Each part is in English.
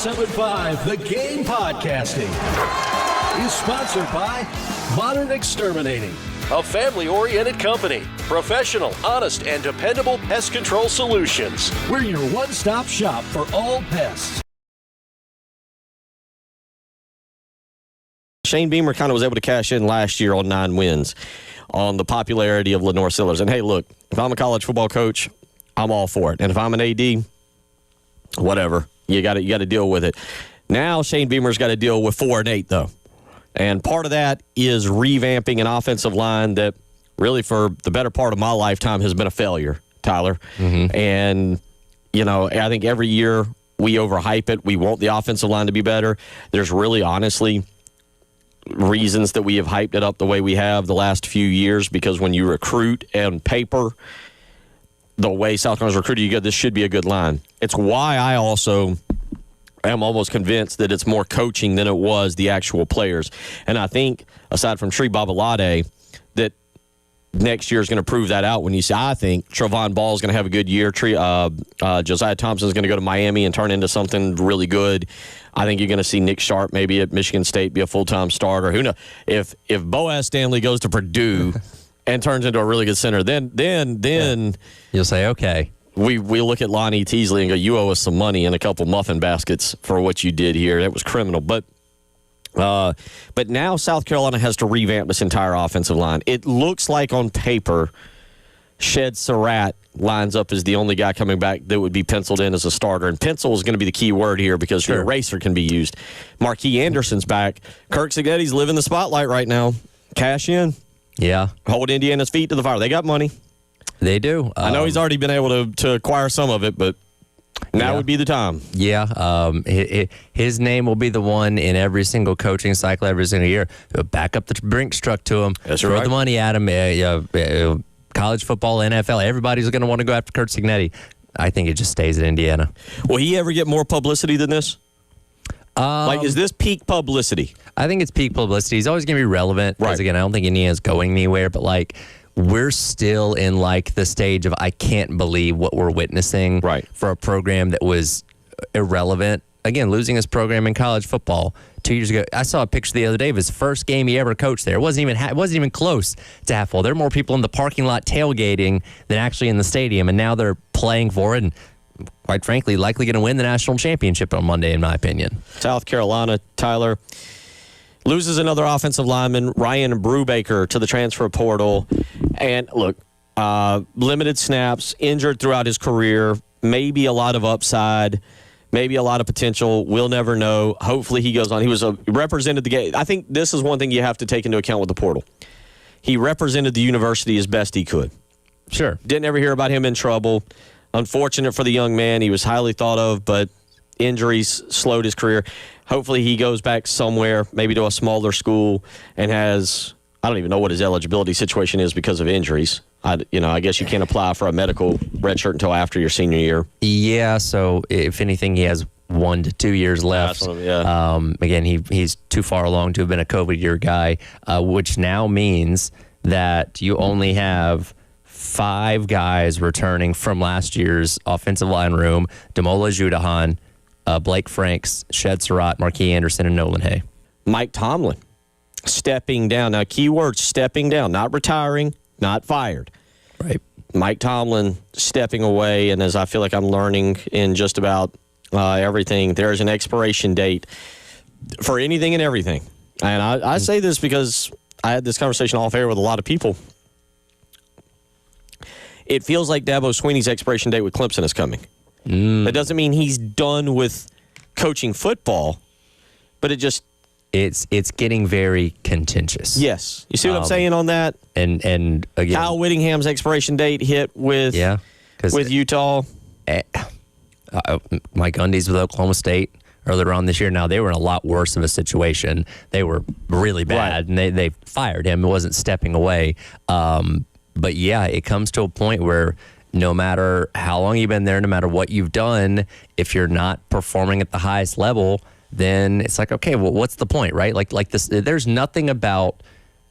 1075 The Game Podcasting is sponsored by Modern Exterminating, a family-oriented company. Professional, honest, and dependable pest control solutions. We're your one-stop shop for all pests. Shane Beamer kind of was able to cash in last year on 9 wins on the popularity of Lenore Sillers. And, hey, look, if I'm a college football coach, I'm all for it. And if I'm an AD, whatever. You got to deal with it. Now Shane Beamer's got to deal with 4-8, though. And part of that is revamping an offensive line that really for the better part of my lifetime has been a failure, Tyler. Mm-hmm. And, you know, I think every year we overhype it. We want the offensive line to be better. There's really, honestly, reasons that we have hyped it up the way we have the last few years, because when you recruit on paper the way South Carolina's recruited, you go, this should be a good line. It's why I also am almost convinced that it's more coaching than it was the actual players. And I think, aside from Tree Babalade, that next year is going to prove that out when you see, I think Travon Ball is going to have a good year. Josiah Thompson is going to go to Miami and turn into something really good. I think you're going to see Nick Sharp maybe at Michigan State be a full-time starter. Who knows? If Boaz Stanley goes to Purdue and turns into a really good center, then you'll say, okay. We look at Lonnie Teasley and go, you owe us some money and a couple muffin baskets for what you did here. That was criminal. But now South Carolina has to revamp this entire offensive line. It looks like on paper, Shed Surratt lines up as the only guy coming back that would be penciled in as a starter. And pencil is going to be the key word here, because the eraser can be used. Marquis Anderson's back. Kirk Cigletti's living the spotlight right now. Cash in. Yeah. Hold Indiana's feet to the fire. They got money. They do. I know he's already been able to acquire some of it, but now would be the time. Yeah. His name will be the one in every single coaching cycle every single year. Back up the Brinks truck to him. That's throw right. the money at him. College football, NFL, everybody's going to want to go after Kurt Cignetti. I think it just stays at Indiana. Will he ever get more publicity than this? Is this peak publicity? I think it's peak publicity. He's always going to be relevant. Because, again, I don't think Indiana's going anywhere. But, we're still in, the stage of I can't believe what we're witnessing for a program that was irrelevant. Again, losing his program in college football 2 years ago. I saw a picture the other day of his first game he ever coached there. It wasn't even close to half full. There are more people in the parking lot tailgating than actually in the stadium, and now they're playing for it and, quite frankly, likely going to win the national championship on Monday, in my opinion. South Carolina, Tyler, loses another offensive lineman, Ryan Brubaker, to the transfer portal. And, look, limited snaps, injured throughout his career, maybe a lot of upside, maybe a lot of potential. We'll never know. Hopefully he goes on. He was represented the game. I think this is one thing you have to take into account with the portal. He represented the university as best he could. Sure. Didn't ever hear about him in trouble. Unfortunate for the young man. He was highly thought of, but injuries slowed his career. Hopefully he goes back somewhere, maybe to a smaller school, and has, I don't even know what his eligibility situation is because of injuries. I guess you can't apply for a medical redshirt until after your senior year. Yeah, so if anything, he has 1 to 2 years left. Again, he's too far along to have been a COVID year guy, which now means that you only have 5 guys returning from last year's offensive line room: Damola Judahan, Blake Franks, Shed Surratt, Marquis Anderson, and Nolan Hay. Mike Tomlin stepping down. Now, keyword stepping down, not retiring, not fired. Right. Mike Tomlin stepping away, and as I feel like I'm learning in just about everything, there's an expiration date for anything and everything. And I say this because I had this conversation off air with a lot of people. It feels like Dabo Swinney's expiration date with Clemson is coming. That doesn't mean he's done with coaching football, but it's getting very contentious. Yes. You see what I'm saying on that? And again, Kyle Whittingham's expiration date hit with Utah. Mike Gundy's with Oklahoma State earlier on this year. Now, they were in a lot worse of a situation. They were really bad, and they fired him. It wasn't stepping away. But, yeah, it comes to a point where no matter how long you've been there, no matter what you've done, if you're not performing at the highest level, then it's like, okay, well, what's the point, right? Like this, there's nothing about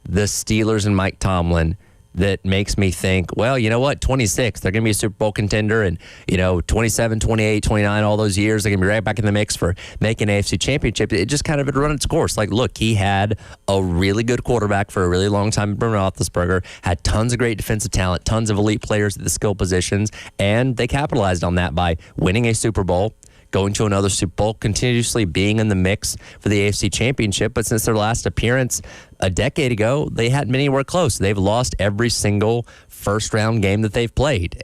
the Steelers and Mike Tomlin that makes me think, well, you know what, 26, they're going to be a Super Bowl contender, and 27, 28, 29, all those years, they're going to be right back in the mix for making an AFC Championship. It just kind of had run its course. Like, look, he had a really good quarterback for a really long time, Ben Roethlisberger, had tons of great defensive talent, tons of elite players at the skill positions, and they capitalized on that by winning a Super Bowl, going to another Super Bowl, continuously being in the mix for the AFC Championship. But since their last appearance a decade ago, they hadn't been anywhere close. They've lost every single first-round game that they've played.